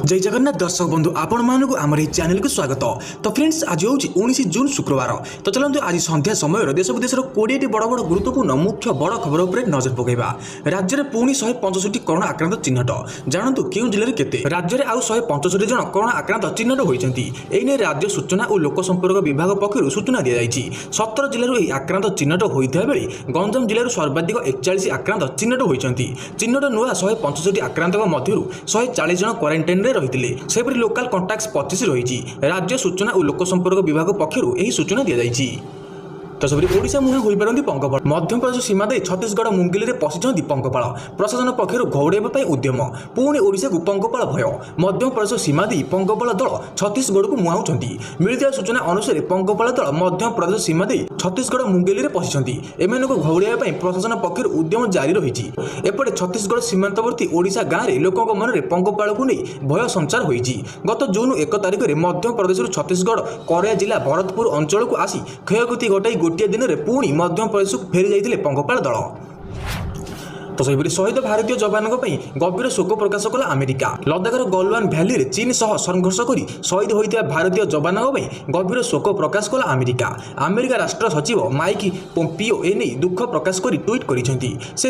जय जगन्नाथ दर्शक बंधु आपण मानक आम चैनल को स्वागत। तो फ्रेंड्स आज हूँ 19 जून शुक्रवार। तो चलते आज संध्या समय देश विदेश 20 बड़ बड़ गुरुत्वपूर्ण मुख्य बड़ खबर उपर नजर पकड़ा। राज्य में पुणी 165 कोरोना आक्रांत चिन्हट। जानतु क्यों जिले में केते राज्य में आउ 165 जन कोरोना आक्रांत चिन्हट होती। एने राज्य सूचना और लोक संपर्क विभाग पक्षर सूचना दी जाएगी। 17 जिलूर आक्रांत चिन्हट होता बेले गंजाम जिलूर सर्वाधिक 41 आक्रांत चिन्हट होती। चिन्हट नुआ 165 आक्रांत मध्य 140 जन क्वारंटाइन रही सेपरी लोकाल कंटाक्ट 25 रही। राज्य सूचना और लोक संपर्क विभाग पक्षर यह सूचना दी जाएगी। तो सेपरी ओडिशा मुहां होईपारती पंकपाल। मध्यप्रदेश सीमा दे छत्तीसगढ़ मुंगिली में पशिंट पंकपाल। प्रशासन पक्षर घौड़ाइवा उद्यम पुणी ओडिशा को पंकपाल भय। मध्यप्रदेश सीमा दे पंकपाल दल छत्तीसगढ़ को मुहांउछंती। मिलता सूचना अनुसार पंकपाल दल मध्यप्रदेश सीमा दे छत्तीसगढ़ मुंगेली में पशिंट एमानकु घौड़ाइवा प्रशासन पक्षर उद्यम जारी रही। एपटे छत्तीसगढ़ सीमांतवर्ती ओडिशा गाँव में लोकों मन में पंकपाल को नहीं भय संचार होती। गत जून 1 तारिख में मध्यप्रदेश छत्तीसगढ़ कोरिया जिला भरतपुर अंचल को आसी क्षयक्षति घटाई गोटे दिन में पुणी मध्यप्रदेश को फेरी जाइए पंकपाल दल। तो सेपरी शहीद भारतीय जवानों गभीर शोक प्रकाश कला अमेरिका। लद्दाखर गलवान भैली में चीन सह संघर्ष कर शहीद होता भारतीय जवानों गभीर शोक प्रकाश कला अमेरिका। अमेरिका राष्ट्र सचिव माइक पोम्पियो एने दुख प्रकाश कर ट्वीट कर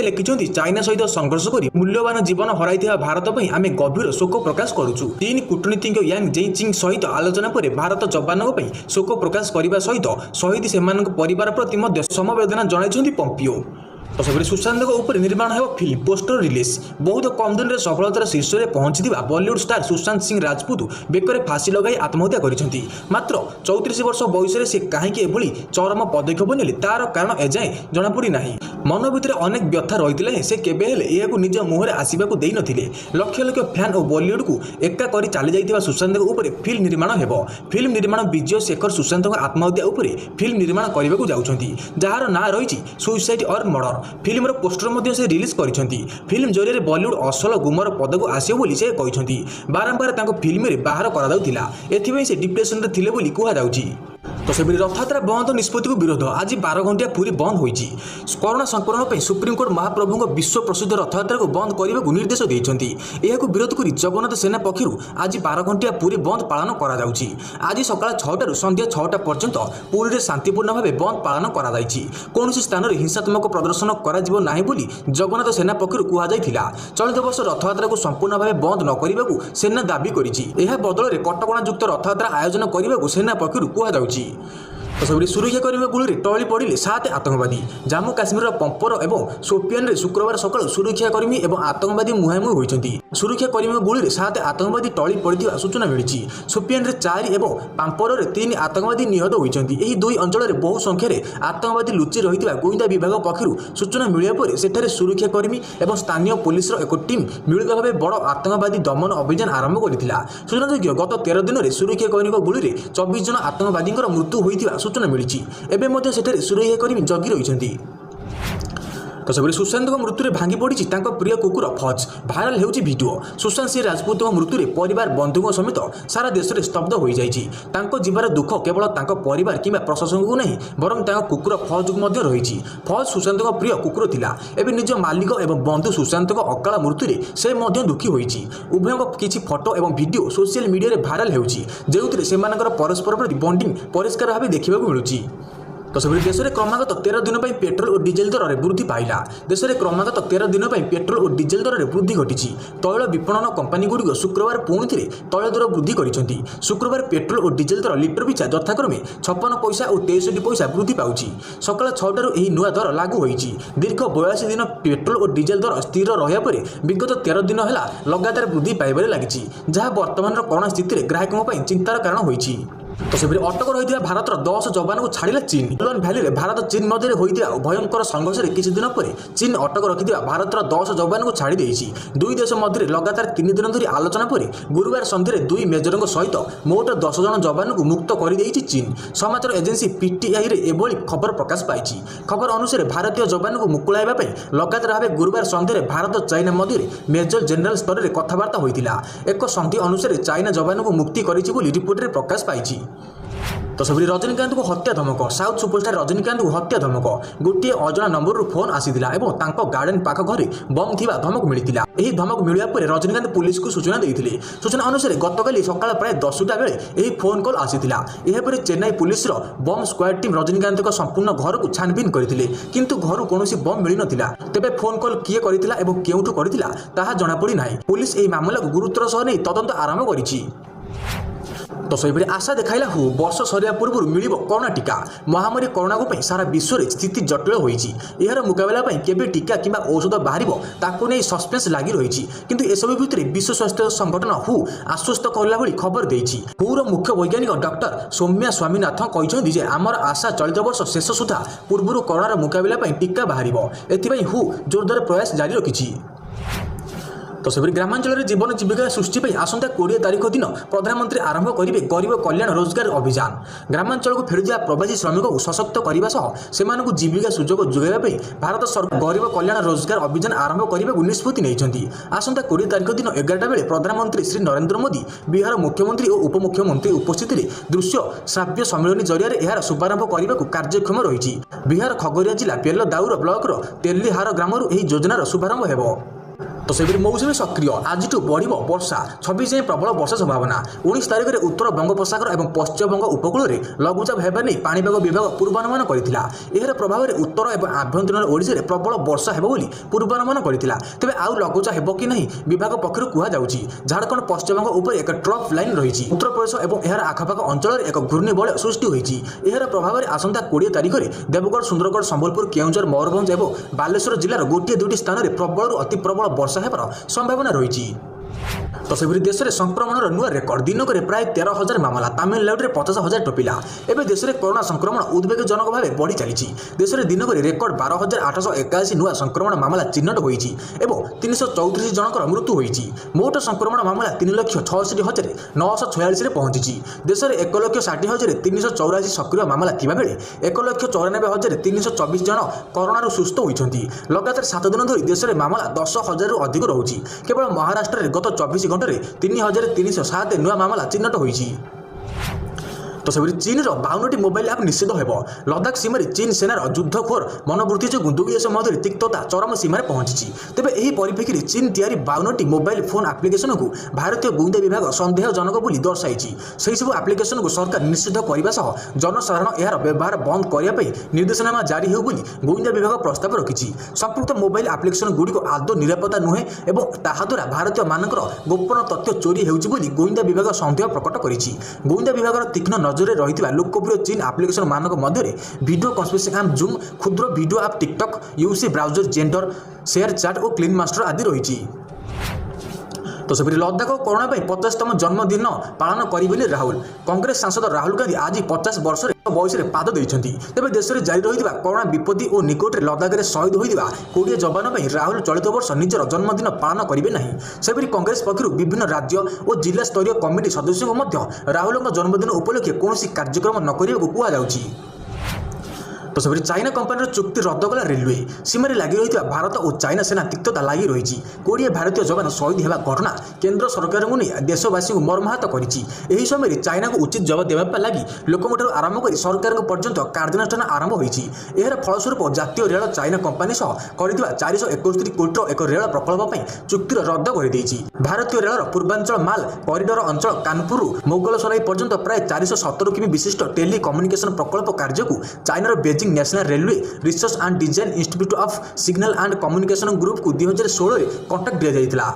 लिखिं चाइना सहित संघर्ष कर मूल्यवान जीवन हराई भारत पर आम गभीर शोक प्रकाश करुचु। चीन कूटनीतिज्ञ यांग जेचिंग सहित आलोचना पर भारत जवानों शोक प्रकाश करने सहित शहीद से परिवार प्रति समवेदना जन पोम्पियो। तो सेपरी सुशांत उपर निर्माण हो फिल्म पोस्टर रिलीज। बहुत कम दिन में सफलतार शीर्ष में पहुंची बॉलीवुड स्टार सुशांत सिंह राजपूत बेकर फांसी लगाई आत्महत्या करछंती। मात्र 34 वर्ष बयस से कहीं एभली चरम पदक्षेप नेले तार कारण एजाए जनापड़ी नहीं। मन भितर अनेक व्यथा रही से केबे हेले एहाकु निज मुहरे आसिबाकु देई नथिले। लक्ष लक्ष फैन और बॉलीवुड को एका करी चली जाइतिबा सुशांत उपर फिल्म निर्माण हेबो। फिल्म निर्माण विजय शेखर सुशांत आत्महत्या उपर फिल्म निर्माण करने जाउछंती जार ना रही सुइसाइड और मर्डर। फिल्म पोस्टर से रिलीज करिसेंती। फिल्म जरिए बॉलीवुड असल गुमर पद को आसियो बोली से कहिसेंती। बारंबार फिल्म रे बाहर कराउतिला एथिबे से डिप्रेशन रे थिले बोली कुहा जाउची। तो सेपरी रथयात्रा बंद निष्पत्ति को विरोध आज 12 घंटिया पूरी बंद होईची। कोरोना संक्रमण पर सुप्रीमकोर्ट महाप्रभु विश्व प्रसिद्ध रथयात्रा को बंद करने को निर्देश देइछंती। एहाकु विरोध कर जगन्नाथ सेना पक्षरु आज 12 घंटिया पूरी बंद पालन करा जाउची। आज सकाळ 6 रु संध्या 6टा पर्यंत पूरी शांतिपूर्ण भाव बंद पालन करा जाइछि। कोनोसी स्थान रे हिंसात्मक प्रदर्शन करा जिवो नाही बोली जगन्नाथ सेना पक्षरु कुहा जाइथिला। चलित वर्ष रथयात्रा को संपूर्ण भाव बंद न करिबाकू सेना दाबी करिछि। एहा बदल रे कटकणा युक्त रथयात्रा आयोजन करिबाकू सेना पक्षरु कुहा जाउछि। तो सब सुरक्षाकर्मी गुଳି टली पड़े 7 आतंकवादी। जम्मू काश्मीर पंपोर और सोपियान में शुक्रवार सकाल सुरक्षाकर्मी और आतंकवादी मुहांमुही होती। सुरक्षाकर्मी गुଳି 7 आतंकवादी टली पड़ा सूचना मिली। सोपियान 4 और पाम्पोर 3 आतंकवादी निहत होती। यह दुई अंचल में बहु संख्यार आतंकवादी लुचि रही गोइंदा विभाग पक्षर सूचना मिलने पर सेठारे सुरक्षाकर्मी और स्थानीय पुलिस एक टीम मिलित भाव बड़ आतंकवादी दमन अभियान आरंभ करथिला। सूचनायोग्य गत 13 दिन में सुरक्षाकर्मी गुଳି 24 जन आतंकवादी मृत्यु होता सूचना मिली। एवं सेठारे सुरक्षाकर्मी जगी रही। तो सेपरी सुशांत मृत्यु भांगी पड़ी प्रिय कुकुर फज। भाइराल होउछि वीडियो। सुशांत सिंह राजपूत मृत्यु परिवार बंधुओं समेत सारा देश में स्तब्ध हो जाइछि। जीवार दुख केवल परिवार किंबा प्रशासन को नहीं बरं कुकुर फज को रही। फज सुशांत प्रिय कुकुर थिला। एवं निज मालिक एवं बंधु सुशांत अकाल मृत्यु से दुखी होइछि। उभयों किछि फोटो और वीडियो सोशल मीडिया भाइराल होउछि जेउथिरे सेमानकर परस्पर प्रति बॉन्डिंग परिष्कार भाव देखा मिलुछि। तो सेपरी देश में क्रमागत 13 दिन पर पेट्रोल और डीजेल दर में वृद्धि पाइला। देश में क्रमागत 13 दिन पर पेट्रोल और डीजेल दर में वृद्धि घटी। तैल विपणन कंपानी गुड़िक शुक्रवार पुणी थे तैल दर वृद्धि करिसेंती। शुक्रवार पेट्रोल और डीजेल दर लिटर पिछा यथाक्रमे 56 पैसा और 63 पैसा वृद्धि पाउछि। सकाळ 6टारू यह नुआ दर लागू होइछि। दीर्घ 82 दिन पेट्रोल और डीजेल दर स्थिर रहा पर विगत 13 दिन है लगातार वृद्धि पाइबार लगी, जहाँ वर्तमान कोरोना स्थिति में ग्राहकों चिंतार कारण होइछि। तो सेपरी अटक रही भारत 10 जवान को छाड़ा चीन। गलवान भैली में भारत चीन मध्य होता भयंकर संघर्ष में किसी दिन पर चीन अटक रखि भारत 10 जवान को छाड़ी देइछि। दुई देश मध्य लगातार 3 दिन धरी आलोचना पर गुरुवार संध्यारे 2 मेजरों सहित मोट 10 जन जवान को मुक्त कर चीन। समाचार एजेंसी पीटीआई रे एभली खबर प्रकाश पाई। खबर अनुसार भारतीय जवान को मुकुलाइबा लगातार भाव गुरुवार संध्यारे भारत चाइना मध्य मेजर जेनेल स्तर में कथबार्ता होता। एक संधि अनुसार चाइना जवान को मुक्ति करिछि बोली रिपोर्ट में प्रकाश पाई। तो सेपरि रजनीकांत को हत्या धमक साउथ सुपरस्टार रजनीकांत को हत्या धमक गोटे अजना नंबर फोन आसीथिला एवं तांको गार्डन पाख घरे बम थिबा धमक मिलिथिला। एही धमक मिलिया पर रजनीकांत पुलिस को सूचना देइथिले। सूचना अनुसार गतकाली सकाळ प्राय 10टा बेले एही फोन कॉल आसीथिला। एहा पर चेन्नई पुलिस रो बम स्क्वाड टीम रजनीकांत को संपूर्ण घर को छानबीन करथिले किंतु घर कोनोसी बम मिलि नथिला। तेबे फोन कॉल किए करथिला एवं केउठु करथिला ताहा जणा पड़ी नाही। पुलिस एही मामला को गुरुतर सह नै तदंत आरंभ करिछि। तो सेपरि आशा देखाइला हु वर्ष सरिया पूर्व मिलिबो कोरोना टीका। महामारी कोरोना को सारा विश्व में स्थिति जटिल होईछि। एहार मुकाबला पई केबे टीका किंबा औषध बाहरिबो ताकू नै सस्पेंस लागि रहिछि किंतु एसबु भितर विश्व स्वास्थ्य संगठन हु आश्वस्त करला भली खबर देइछि। हुर मुख्य वैज्ञानिक डॉक्टर सौम्या स्वामीनाथन कहिसथि जे हमर आशा चलित वर्ष शेष सुधा पूर्व कोरोना मुकाबला पई टीका बाहरिबो। एथिबई हु जोरदार प्रयास जारी रखिछि। तो सेपरि ग्रामांचल जीवन जीविका सृष्टि आसंता 20 तारिख दिन प्रधानमंत्री आरंभ करेंगे गरीब कल्याण रोजगार अभियान। ग्रामांचल को फेरीजा प्रवासी श्रमिक को सशक्त करने से जीविका सुजोग जोगाइबा भारत सरकार गरीब कल्याण रोजगार अभियान आरंभ करने को निष्पत्ति नहीं। आसंता 20 तारिख दिन 11टा बेले प्रधानमंत्री श्री नरेंद्र मोदी बिहार मुख्यमंत्री और उपमुख्यमंत्री उपस्थित दृश्य श्राव्य सम्मेलन जरिया यार शुभारंभ करने को कार्यक्षम रही। बिहार खगड़िया जिला पेलदाउर ब्लॉक तेलीहार ग्राम योजनार शुभारंभ हो। तो सेपरि मौसुमी सक्रिय आज बढ़ वर्षा 26 जाए प्रबल वर्षा संभावना। 19 तारिख में उत्तर बंगोपसागर और पश्चिमबंग उपकूल में लघुचाप होगा नहीं पाणीपाग विभाग पूर्वानुमान करथिला। एहर प्रभाव में उत्तर और आभ्यंतर ओडिशा में प्रबल वर्षा होगा बोली पूर्वानुमान करथिला। तेबे आउ लघुचाप हेबो कि नहीं विभाग पक्षरु कुहा जाउछि। झारखंड पश्चिमबंग उपर एक ट्रफ लाइन रही। उत्तर प्रदेश और एहर आखपाख अंचल एक घूर्णिबलय सृष्टि होइछि। एहर प्रभाव में आसंता 20 तारिख में देवगढ़ सुंदरगढ़ संबलपुर केउंझर मयूरभंज और बालेश्वर जिलार गोटे दुईटी स्थान में प्रबल अति प्रबल वर्षा होबार संभावना रही। तो सेपरि देश में संक्रमण नुआ रेकर्ड दिनक प्राय 13,000 मामला तमिलनाडु में 50,000 टपिला। एवं देश में कोरोना संक्रमण उद्वेगजनक भाव बढ़ी चली। देश में दिनक रेकर्ड 12,881 नुआ संक्रमण मामला चिन्हट होती और 334 जनकर मृत्यु होती। मोट संक्रमण मामला 3,66,946 पहुंची। देश में 1,60,384 सक्रिय मामला थिबा बेले 1,94,324 जन कोरोना सुस्थ होती। लगातार 7 दिन धरी देश में मामला 10,000 रु अधिक रहुछि। केवल महाराष्ट्र में गत 24 घंटे 3,307 नुआ मामला चिन्हट होइछि। तो सेपरि चीन 52टी मोबाइल ऐप निषेध हो। लद्दाख सीमार चीन सेनार युद्धखोर मनोवृत्ति जो दुई देश मध्य तिक्तता चरम सीमार पहुंची। तेबे एही परिप्रेक्षी चीन तैयारी 52टी मोबाइल फोन आप्लिकेशन को भारतीय गुइंदा विभाग संदेहजनक बोली दर्शाई। से सब आप्लिकेशन को सरकार निषेध करने जनसाधारण यार व्यवहार बंद करने निर्देशनामा जारी हो गुइंदा विभाग प्रस्ताव रखी। संपुक्त मोबाइल आप्लिकेशन गुड़िक आदौ निरापत्ता नुहे और ताद्वारा भारतीय मानकर गोपन तथ्य चोरी होगी गुइंदा विभाग सन्देह प्रकट करिछि। गुइंदा विभाग तीक्ष्ण नजर रही लोकप्रिय चीन आप्लिकेशन मानक मध्य वीडियो कन्फरेंसिंग ऐप जूम, क्षुद्र video app TikTok, UC browser, gender share chat और क्लीन मास्टर आदि रही। तो सेपरि लद्दाख कोरोना 50तम जन्मदिन पालन करेंगे राहुल। कांग्रेस सांसद राहुल गांधी आज 50 वर्ष बयस पाद देते। तेज देश में जारी रही कोरोना विपत्ति और निकट में लद्दाख में शहीद होता 20 जवान राहुल चलित वर्ष निजर जन्मदिन पालन करेंगे नहीं। सेपरि कांग्रेस पक्षर विभिन्न राज्य और जिला स्तरीय कमिटी सदस्यों राहुल जन्मदिन उपलक्षे कौन कार्यक्रम न करने को कहुछि। तो सेपरि चाइना कंपानी चुक्ति रद्द कला रेलवे। सीमार लगी रही भारत और चाइना सेना तिक्तता लगी रही। 20 भारतीय जवान शहीद होगा घटना केंद्र सरकार को नहीं देशवासी को मर्माहत कर समय चाइना को उचित जवाब देवाई लगी लोक आरंभ कर सरकार पर्यंत कार्यानुष्ठान आरंभ होती। यार फलस्वरूप जातीय रेल चाइना कंपानी सह कर 461 कोटी एक रेल प्रकल्प चुक्ति रद्द कर भारतीय रेलर पूर्वांचल माल कॉरिडोर अंचल कानपुर मोगलसराई पर्यंत प्राय 417 किमी विशिष्ट टेली कम्युनिकेशन प्रकल्प कार्य को चाइनार Beijing national railway research and design institute of signal and communication group को 2016 में कॉन्ट्रैक्ट दिया जाइथिला।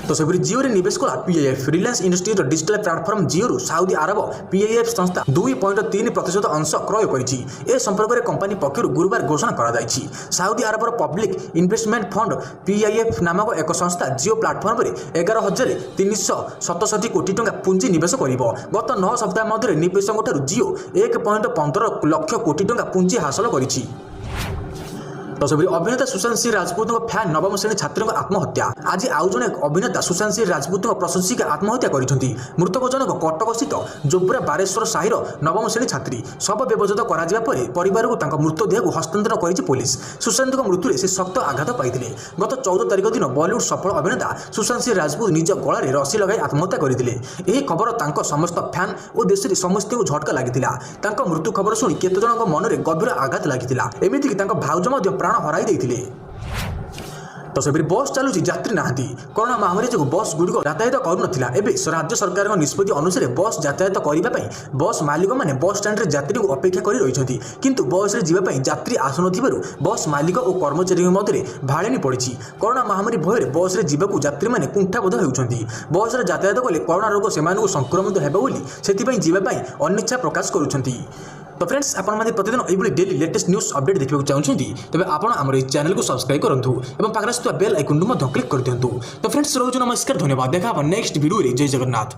तो सेपरि जियो रे निवेश कला PIF. Reliance Industries digital platform Jio सऊदी अरब पीआईएफ संस्था 2.3% अंश क्रय करिछि। ए संपर्क में कंपनी पक्षर गुरुवार घोषणा करा जाइछि। सऊदी अरबर पब्लिक इन्वेस्टमेंट फंड पीआईएफ नामक एक संस्था जियो प्लाटफर्म में 11,367 कोटी टंका पुंजी निवेश करिबो। गत 9 सप्ताह मध्य निवेशक जियो 1.15 लाख कोटी टंका पुंजी हासिल करिछि। तो सेपरि अभिनेता सुशांत सिंह राजपूत फैन नवम श्रेणी छात्री आत्महत्या। आज आउ जने अभिनेता सुशांत सिंह राजपूत प्रशंसिका आत्महत्या करिसेंती। मृतक जनक कटक स्थित जोब्रा बारेश्वर साहिर नवम श्रेणी छात्री। शव व्यवच्छेद करा परे परिवार को तांका मृतदेह को हस्तांतर करिछि पुलिस। सुशांत मृत्यु से सख्त आघात पाइथिले। गत 14 तारिख दिन बॉलीवुड सफल अभिनेता सुशांत सिंह राजपूत निज गलारे रसी लगाई आत्महत्या करथिले। एही खबर तांका समस्त फैन और देश रे समस्त को झटका लागिथिला। तांका मृत्यु खबर सुनी केते जनक मन रे गभीर आघात लागिथिला। एमिति कि तांका भाउज मध्ये प्राण हराई दैथिले। तो सेपरि बस चलुची यात्री नाहांती। कोरोना महामारी जो बस गुड़िक यातायात करुनथिला। एबे राज्य सरकार निष्पत्ति अनुसार बस यातायात करने बस मालिक मैंने बस स्टैंड रे यात्री को अपेक्षा कर रही किंतु बस रे जीवाई यात्री आसुनथिबारु बस मालिक और कर्मचारी मध्य भाड़ेनी पड़ी। कोरोना महामारी भय बस रे जीवाकू यात्री मैंने कुंठाबोध होउछंती। बस रे यातायात कले कोरोना रोग सेमानकु संक्रमित हेबो बोली सेथिपई जीवाई अनिच्छा प्रकाश करुछंती। तो फ्रेंड्स आपण माने प्रतिदिन एइबोली डेली लेटेस्ट न्यूज अपडेट देखिବାକୁ चाहउछंती तबे आपण हमर चैनल को सब्सक्राइब करंतु एवं पाखरे बेल आइकन मध्य क्लिक कर दियंतु। तो फ्रेंड्स रोज नमस्कार धन्यवाद। देखा नेक्स्ट वीडियो रे। जय जगन्नाथ।